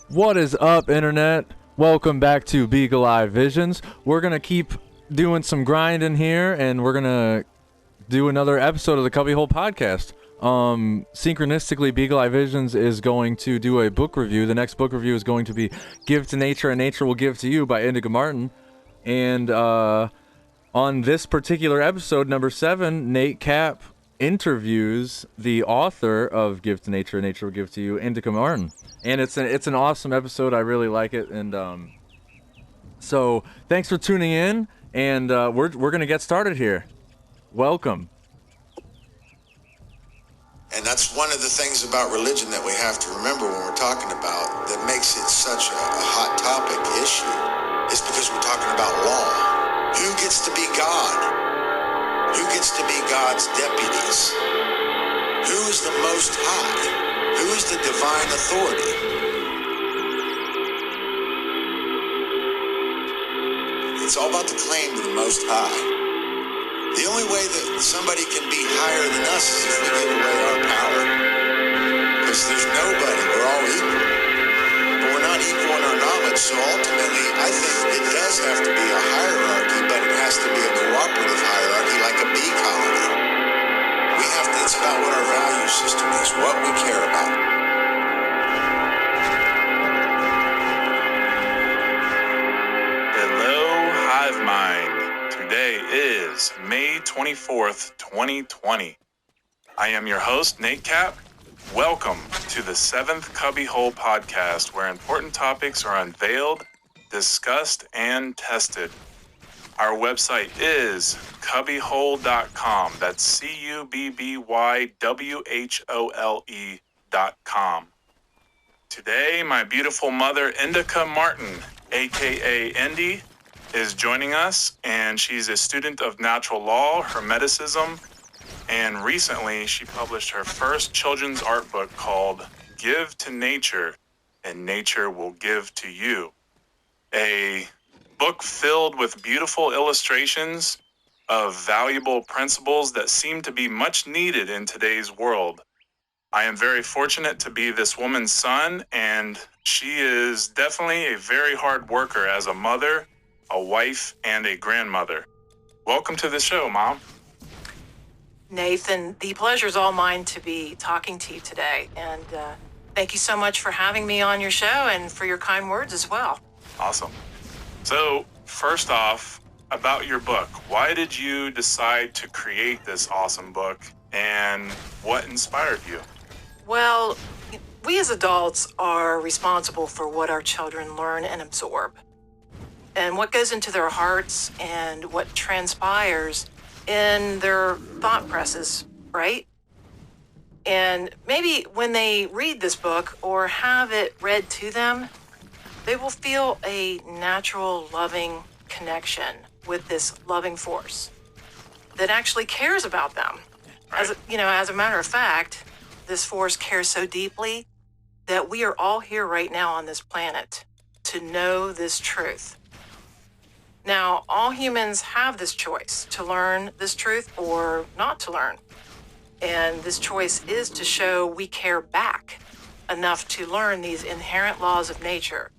What is up, Internet? Welcome back to Beagle Eye Visions. We're going to keep doing some grinding here, and we're going to do another episode of the CubbyWhole podcast. Synchronistically, Beagle Eye Visions is going to do a book review. The next book review is going to be Give to Nature and Nature Will Give to You by Indica. And on this particular episode, number 7, Nate Kapp interviews the author of Give to Nature and Nature Will Give to You, Indica. And it's an awesome episode. I really like it. And so thanks for tuning in. And we're going to get started here. Welcome. And that's one of the things about religion that we have to remember when we're talking about that makes it such a hot topic issue is because we're talking about law. Who gets to be God? Who gets to be God's deputies? Who is the Most High? Who is the divine authority? It's all about the claim to the Most High. The only way that somebody can be higher than us is if we give away our power. Because there's nobody, we're all equal. But we're not equal in our knowledge, so ultimately I think it does have to be a hierarchy, but it has to be a cooperative hierarchy like a bee colony. It's about what our value system is, what we care about. Hello, Hive Mind. Today is May 24th, 2020. I am your host, Nate Kapp. Welcome to the 7th CubbyWhole podcast, where important topics are unveiled, discussed, and tested. Our website is CubbyWhole.com. That's CubbyWhole.com. Today, my beautiful mother, Indica Martin, aka Indy, is joining us, and she's a student of natural law, hermeticism, and recently she published her first children's art book called Give to Nature, and Nature Will Give to You. A book filled with beautiful illustrations of valuable principles that seem to be much needed in today's world. I am very fortunate to be this woman's son, and she is definitely a very hard worker as a mother, a wife, and a grandmother. Welcome to the show, Mom. Nathan, the pleasure's all mine to be talking to you today, and thank you so much for having me on your show and for your kind words as well. Awesome. So, first off, about your book, why did you decide to create this awesome book, and what inspired you? Well, we as adults are responsible for what our children learn and absorb, and what goes into their hearts and what transpires in their thought presses, right? And maybe when they read this book or have it read to them, they will feel a natural, loving connection with this loving force that actually cares about them. Right. As a matter of fact, this force cares so deeply that we are all here right now on this planet to know this truth. Now, all humans have this choice to learn this truth or not to learn. And this choice is to show we care back enough to learn these inherent laws of nature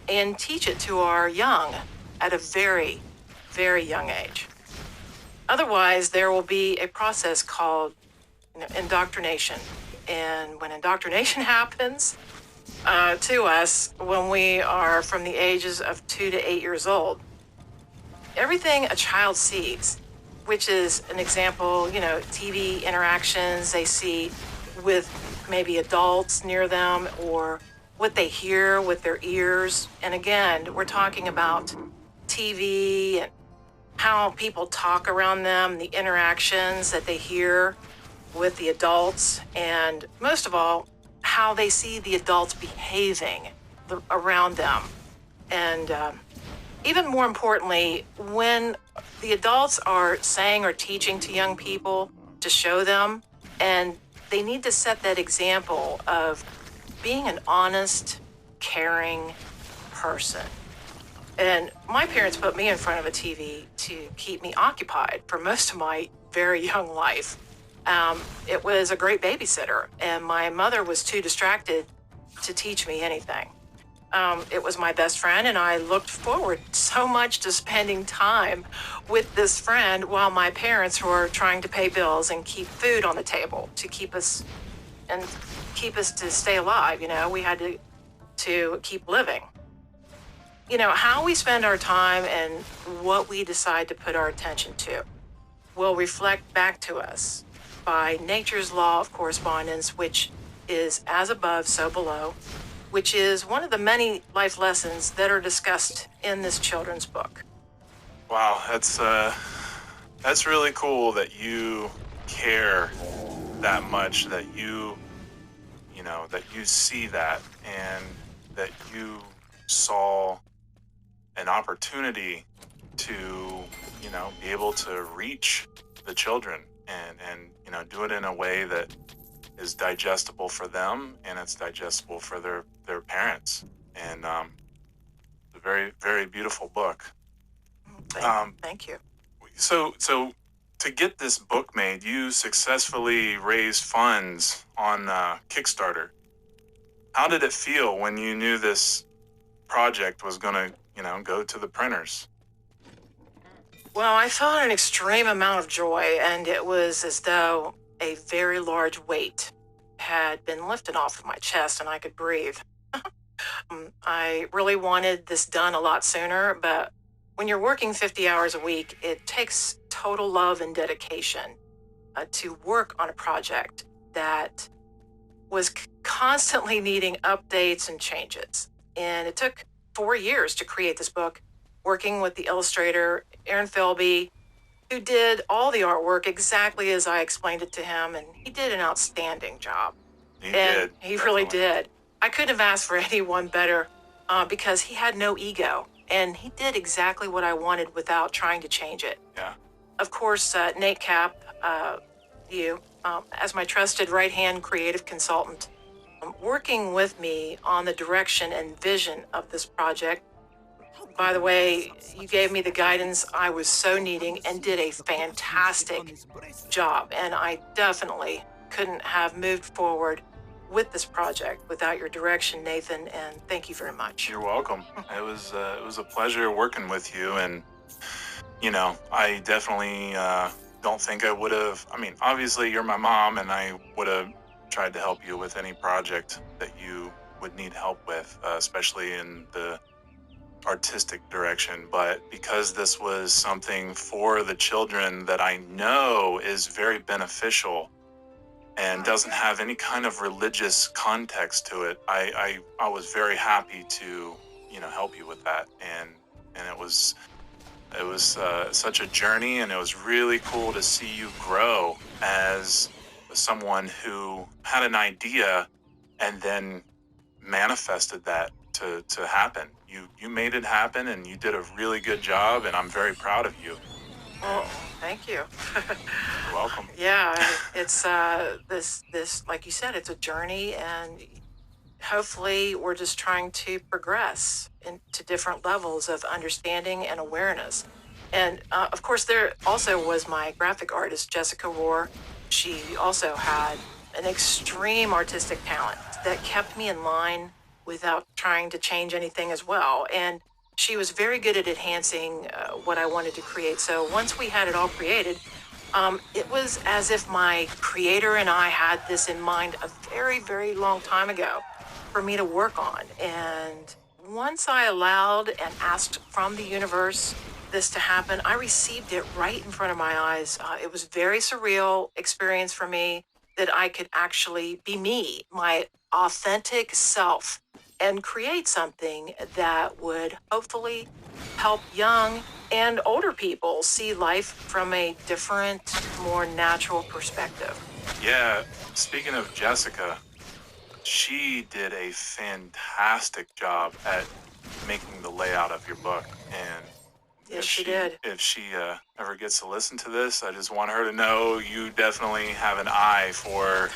and teach it to our young at a very, very young age. Otherwise, there will be a process called indoctrination. And when indoctrination happens to us when we are from the ages of 2 to 8 years old, everything a child sees, which is an example, TV interactions they see with maybe adults near them, or what they hear with their ears. And again, we're talking about TV and how people talk around them, the interactions that they hear with the adults, and most of all, how they see the adults behaving around them. And even more importantly, when the adults are saying or teaching to young people to show them, and they need to set that example of being an honest, caring person. And my parents put me in front of a TV to keep me occupied for most of my very young life. It was a great babysitter, and my mother was too distracted to teach me anything. It was my best friend, and I looked forward so much to spending time with this friend while my parents were trying to pay bills and keep food on the table to keep us to stay alive. We had to keep living. How we spend our time and what we decide to put our attention to will reflect back to us by nature's law of correspondence, which is as above, so below, which is one of the many life lessons that are discussed in this children's book. Wow, that's really cool that you care that much, that you see that, and that you saw an opportunity to, be able to reach the children and do it in a way that is digestible for them and it's digestible for their parents. And it's a very, very beautiful book. Thank you. So to get this book made, you successfully raised funds on Kickstarter. How did it feel when you knew this project was going to, go to the printers? Well, I felt an extreme amount of joy, and it was as though a very large weight had been lifted off of my chest and I could breathe. I really wanted this done a lot sooner, but when you're working 50 hours a week, it takes total love and dedication to work on a project that was constantly needing updates and changes. And it took 4 years to create this book, working with the illustrator, Aaron Philby, who did all the artwork exactly as I explained it to him, and he did an outstanding job. He did. He really did. I couldn't have asked for anyone better because he had no ego, and he did exactly what I wanted without trying to change it. Yeah. Of course, Nate Kapp, as my trusted right-hand creative consultant, working with me on the direction and vision of this project. By the way, you gave me the guidance I was so needing and did a fantastic job. And I definitely couldn't have moved forward with this project without your direction, Nathan. And thank you very much. You're welcome. It was a pleasure working with you. And, I definitely don't think I would have. I mean, obviously, you're my mom, and I would have tried to help you with any project that you would need help with, especially in the artistic direction. But because this was something for the children that I know is very beneficial and doesn't have any kind of religious context to it, I was very happy to help you with that. And it was such a journey, and it was really cool to see you grow as someone who had an idea and then manifested that to happen. You made it happen, and you did a really good job, and I'm very proud of you. Oh, thank you. You're welcome. Yeah, it's this like you said, it's a journey, and hopefully we're just trying to progress into different levels of understanding and awareness. And of course, there also was my graphic artist, Jessica Rohr. She also had an extreme artistic talent that kept me in line without trying to change anything as well. And she was very good at enhancing what I wanted to create. So once we had it all created, it was as if my creator and I had this in mind a very, very long time ago for me to work on. And once I allowed and asked from the universe this to happen, I received it right in front of my eyes. It was a very surreal experience for me that I could actually be me, my authentic self, and create something that would hopefully help young and older people see life from a different, more natural perspective. Yeah, speaking of Jessica, she did a fantastic job at making the layout of your book. And yes, she did. If she ever gets to listen to this, I just want her to know you definitely have an eye for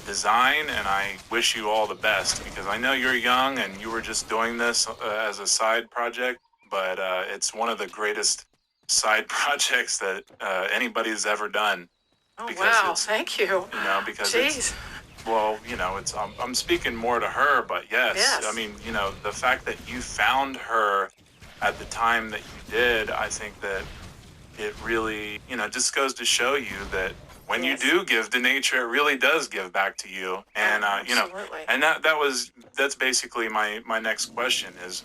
design, and I wish you all the best, because I know you're young and you were just doing this as a side project, but it's one of the greatest side projects that anybody's ever done. Oh, wow, thank you. Because Jeez. well, I'm speaking more to her, but yes. Yes. I mean, the fact that you found her at the time that you did, I think that it really, just goes to show you that when Yes. you do give to nature, it really does give back to you. And, absolutely. and that's basically my next question is,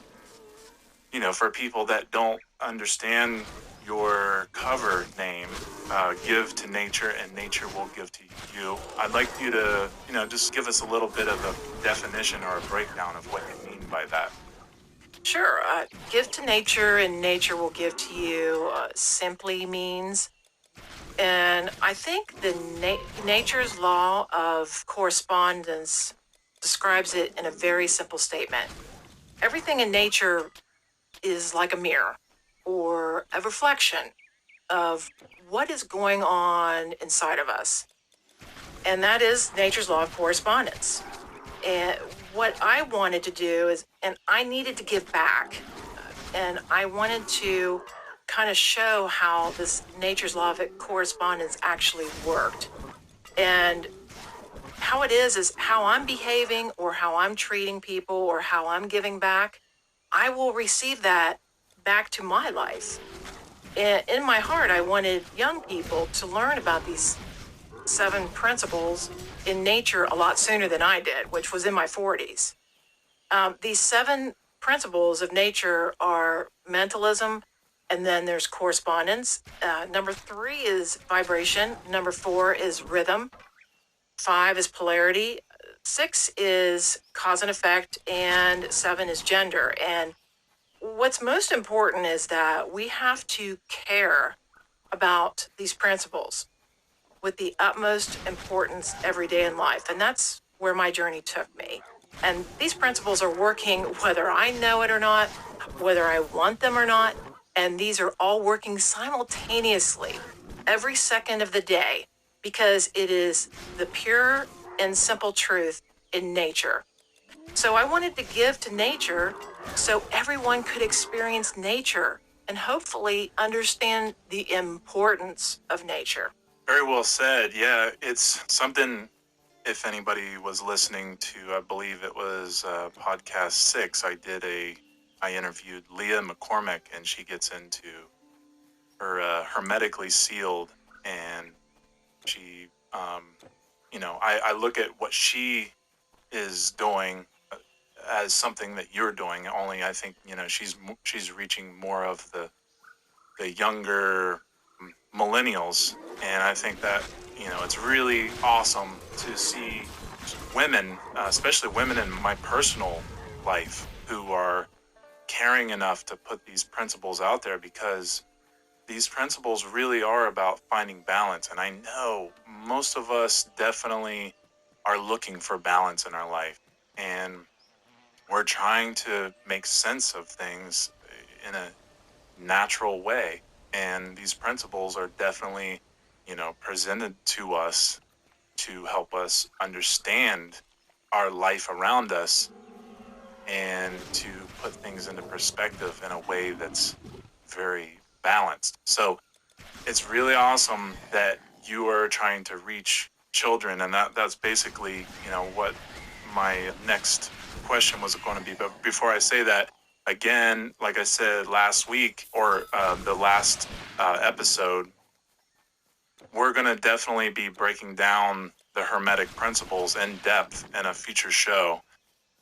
for people that don't understand your cover name, give to nature and nature will give to you. I'd like you to, just give us a little bit of a definition or a breakdown of what you mean by that. Sure. Give to nature and nature will give to you simply means, and I think the nature's law of correspondence describes it in a very simple statement. Everything in nature is like a mirror or a reflection of what is going on inside of us. And that is nature's law of correspondence. And what I wanted to do is, and I needed to give back, and I wanted to kind of show how this nature's law of correspondence actually worked. And how it is how I'm behaving or how I'm treating people or how I'm giving back, I will receive that back to my life. In my heart, I wanted young people to learn about these 7 principles in nature a lot sooner than I did, which was in my 40s. These 7 principles of nature are mentalism, and then there's correspondence. Number 3 is vibration. Number 4 is rhythm. 5 is polarity. 6 is cause and effect, and 7 is gender. And what's most important is that we have to care about these principles with the utmost importance every day in life. And that's where my journey took me. And these principles are working whether I know it or not, whether I want them or not. And these are all working simultaneously every second of the day because it is the pure and simple truth in nature. So I wanted to give to nature so everyone could experience nature and hopefully understand the importance of nature. Very well said. Yeah, it's something, if anybody was listening to, I believe it was podcast 6, I interviewed Leah McCormick, and she gets into her hermetically sealed, and she, I look at what she is doing as something that you're doing, only I think, she's reaching more of the younger millennials. And I think that, it's really awesome to see women, especially women in my personal life, who are caring enough to put these principles out there, because these principles really are about finding balance. And I know most of us definitely are looking for balance in our life. And we're trying to make sense of things in a natural way. And these principles are definitely, presented to us to help us understand our life around us and to put things into perspective in a way that's very balanced. So it's really awesome that you are trying to reach children, and that's basically, what my next question was going to be. But before I say that, again, like I said last week, or the last episode, we're going to definitely be breaking down the Hermetic principles in depth in a future show.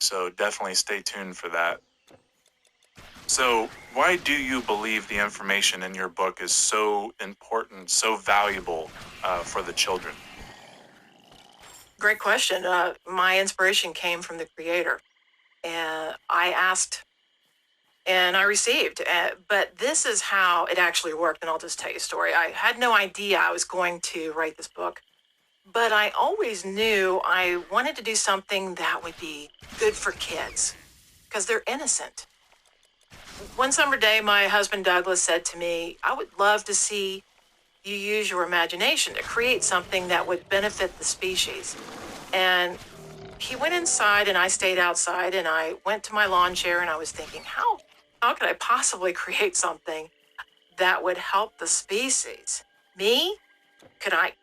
So definitely stay tuned for that. So why do you believe the information in your book is so important, so valuable for the children? Great question. My inspiration came from the Creator. And I asked and I received. But this is how it actually worked. And I'll just tell you a story. I had no idea I was going to write this book, but I always knew I wanted to do something that would be good for kids because they're innocent. One summer day, my husband Douglas said to me, I would love to see you use your imagination to create something that would benefit the species. And he went inside and I stayed outside, and I went to my lawn chair and I was thinking, how could I possibly create something that would help the species? Me? Could I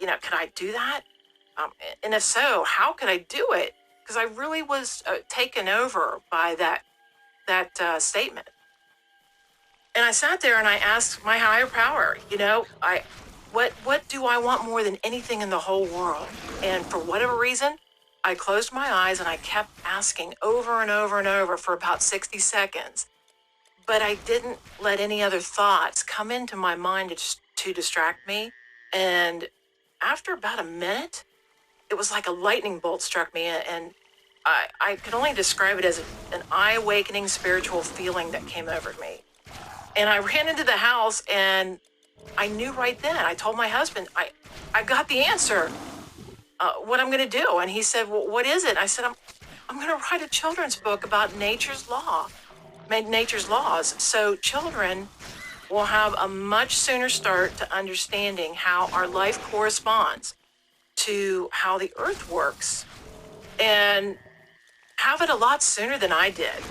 do that? And if so, how could I do it? Because I really was taken over by that statement. And I sat there and I asked my higher power, what do I want more than anything in the whole world? And for whatever reason, I closed my eyes and I kept asking over and over and over for about 60 seconds. But I didn't let any other thoughts come into my mind to distract me. And after about a minute, it was like a lightning bolt struck me. And I could only describe it as an eye-awakening spiritual feeling that came over me. And I ran into the house and I knew right then. I told my husband, I got the answer, what I'm going to do. And he said, well, what is it? I said, I'm going to write a children's book about nature's laws. So children will have a much sooner start to understanding how our life corresponds to how the earth works, and have it a lot sooner than I did,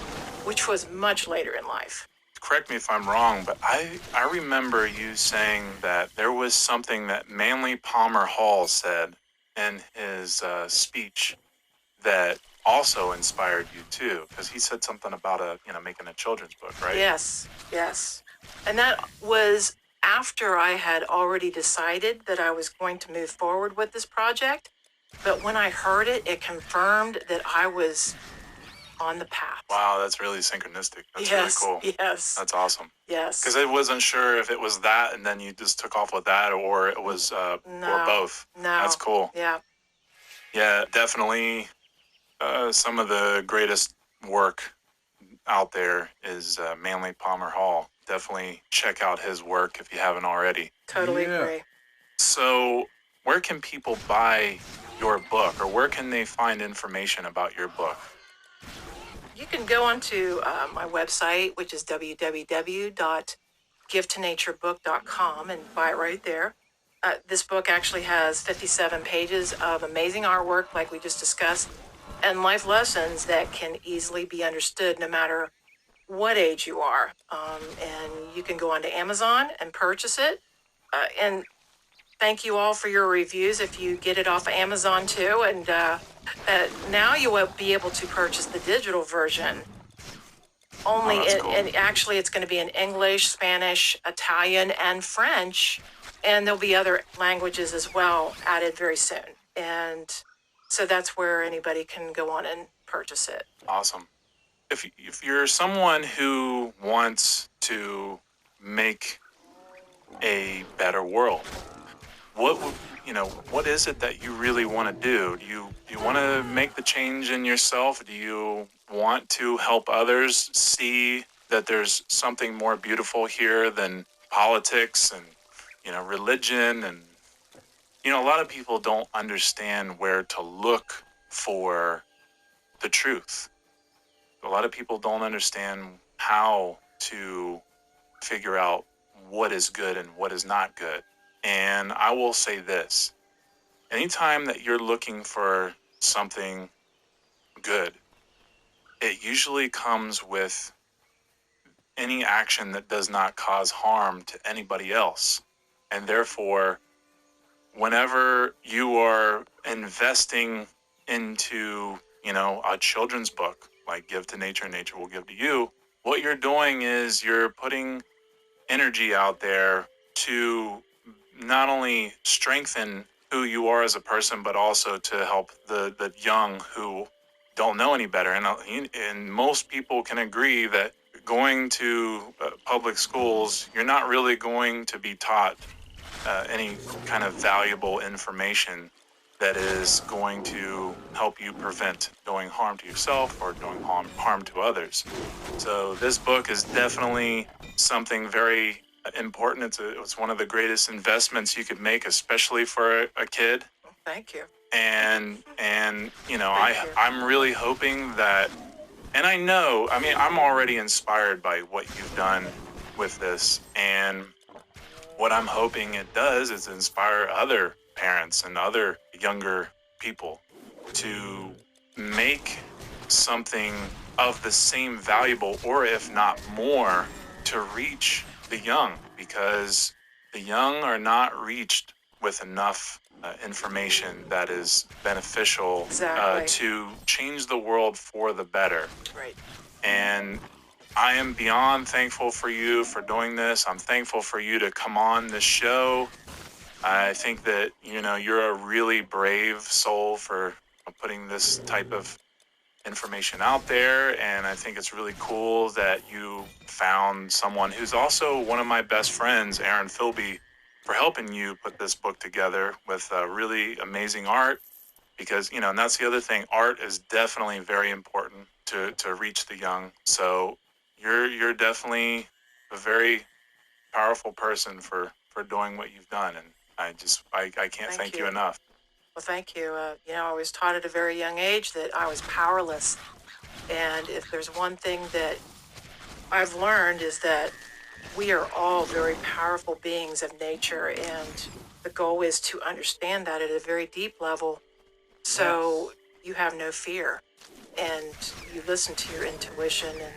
which was much later in life. Correct me if I'm wrong, but I remember you saying that there was something that Manly Palmer Hall said in his speech that also inspired you too, because he said something about making a children's book, right? Yes. And that was after I had already decided that I was going to move forward with this project. But when I heard it, it confirmed that I was on the path. Wow, that's really synchronistic. That's really cool. Yes. That's awesome. Yes. Because I wasn't sure if it was that and then you just took off with that, or it was or both. No. That's cool. Yeah. Yeah, definitely. Some of the greatest work out there is Manly Palmer Hall. Definitely check out his work if you haven't already. Totally agree. So where can people buy your book, or where can they find information about your book? You can go onto my website, which is www.givetonaturebbook.com, and buy it right there. This book actually has 57 pages of amazing artwork, like we just discussed, and life lessons that can easily be understood no matter what age you are. And you can go onto Amazon and purchase it. And thank you all for your reviews if you get it off of Amazon too. And now you will be able to purchase the digital version. Cool. And actually it's going to be in English, Spanish, Italian, and French. And there'll be other languages as well added very soon. And so that's where anybody can go on and purchase it. Awesome. If you're someone who wants to make a better world, what is it that you really want to do? Do you want to make the change in yourself? Do you want to help others see that there's something more beautiful here than politics and religion? And a lot of people don't understand where to look for the truth. A lot of people don't understand how to figure out what is good and what is not good. And I will say this: anytime that you're looking for something good, it usually comes with any action that does not cause harm to anybody else. And therefore, whenever you are investing into, a children's book, like Give to Nature, Nature Will Give to You, what you're doing is you're putting energy out there to not only strengthen who you are as a person, but also to help the young who don't know any better. And most people can agree that going to public schools, you're not really going to be taught any kind of valuable information that is going to help you prevent doing harm to yourself or doing harm to others. So this book is definitely something very important. It's one of the greatest investments you could make, especially for a kid. Thank you. And I'm really hoping that, and I know, I'm already inspired by what you've done with this, and what I'm hoping it does is inspire other parents and other younger people to make something of the same valuable, or if not more, to reach the young, because the young are not reached with enough information that is beneficial Exactly. to change the world for the better. Right. And I am beyond thankful for you for doing this. I'm thankful for you to come on this show. I think that, you're a really brave soul for putting this type of information out there. And I think it's really cool that you found someone who's also one of my best friends, Aaron Philby, for helping you put this book together with really amazing art. Because, and that's the other thing, art is definitely very important to reach the young. So you're definitely a very powerful person for doing what you've done. And I can't thank you enough. Well, thank you. I was taught at a very young age that I was powerless. And if there's one thing that I've learned is that we are all very powerful beings of nature. And the goal is to understand that at a very deep level. So you have no fear and you listen to your intuition and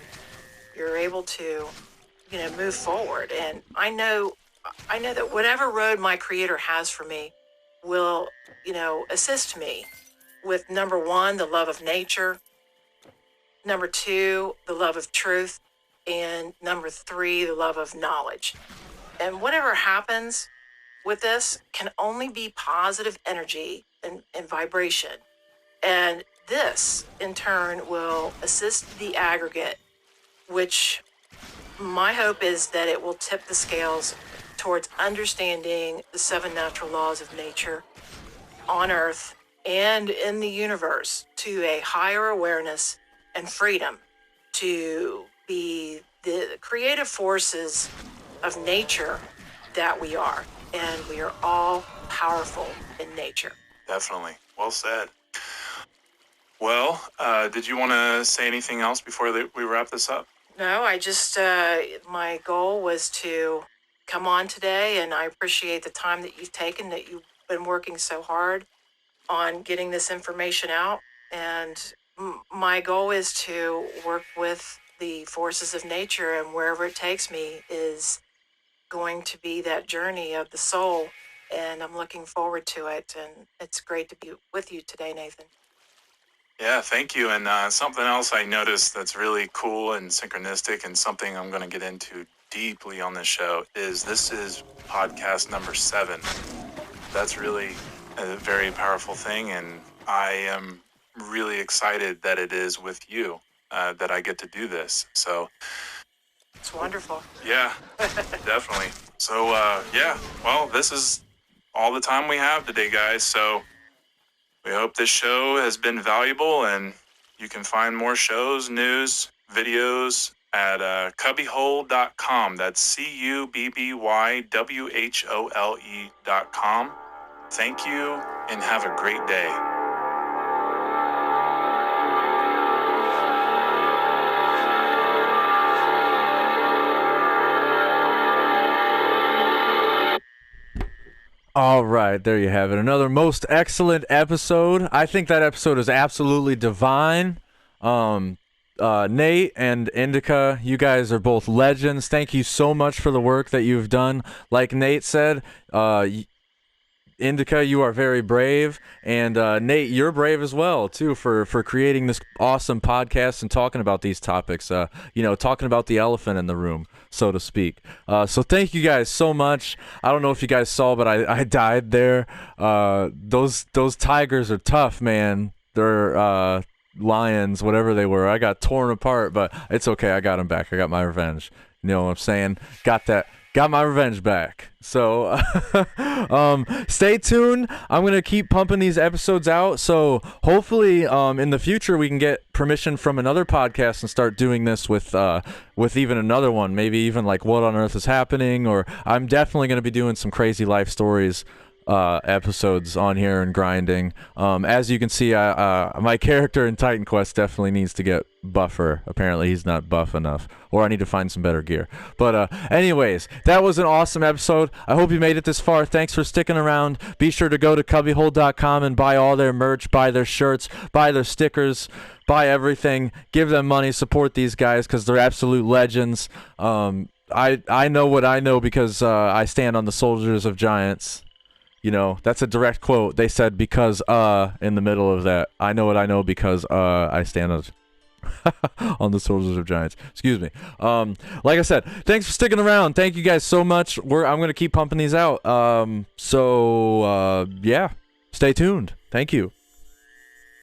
you're able to, move forward. And I know that whatever road my creator has for me will, assist me with number one, the love of nature, number two, the love of truth, and number three, the love of knowledge. And whatever happens with this can only be positive energy and vibration. And this, in turn, will assist the aggregate, which my hope is that it will tip the scales towards understanding the 7 natural laws of nature on Earth and in the universe to a higher awareness and freedom to be the creative forces of nature that we are. And we are all powerful in nature. Definitely. Well said. Well, did you want to say anything else before we wrap this up? No, I just, my goal was to come on today, and I appreciate the time that you've taken, that you've been working so hard on getting this information out. And my goal is to work with the forces of nature, and wherever it takes me is going to be that journey of the soul. And I'm looking forward to it. And it's great to be with you today, Nathan. Yeah, thank you. And something else I noticed that's really cool and synchronistic, and something I'm going to get into deeply on this show, is this is podcast number 7. That's really a very powerful thing. And I am really excited that it is with you, that I get to do this. So it's wonderful. Yeah, definitely. So, well, this is all the time we have today, guys. So we hope this show has been valuable, and you can find more shows, news, videos at CubbyWhole.com. That's CubbyWhole.com. Thank you, and have a great day. All right, there you have it. Another most excellent episode. I think that episode is absolutely divine. Nate and Indica, you guys are both legends. Thank you so much for the work that you've done. Like Nate said, Indica, you are very brave, and Nate, you're brave as well too for creating this awesome podcast and talking about these topics. Talking about the elephant in the room, so to speak. So thank you guys so much. I don't know if you guys saw, but I died there. Those tigers are tough, man. They're lions, whatever they were. I got torn apart, but it's okay. I got them back. I got my revenge. You know what I'm saying? Got my revenge back. So stay tuned. I'm going to keep pumping these episodes out. So hopefully in the future we can get permission from another podcast and start doing this with even another one. Maybe even like What on Earth is Happening, or I'm definitely going to be doing some crazy life stories episodes on here and grinding. As you can see, my character in Titan Quest definitely needs to get buffer. Apparently he's not buff enough, or I need to find some better gear. But anyways, that was an awesome episode. I hope you made it this far. Thanks for sticking around. Be sure to go to CubbyWhole.com and buy all their merch, buy their shirts, buy their stickers, buy everything. Give them money. Support these guys because they're absolute legends. I know what I know because I stand on the Soldiers of Giants. You know, that's a direct quote. They said because in the middle of that. I know what I know because I stand on the shoulders of giants. Excuse me. Like I said, thanks for sticking around. Thank you guys so much. I'm gonna keep pumping these out. Yeah, stay tuned. Thank you.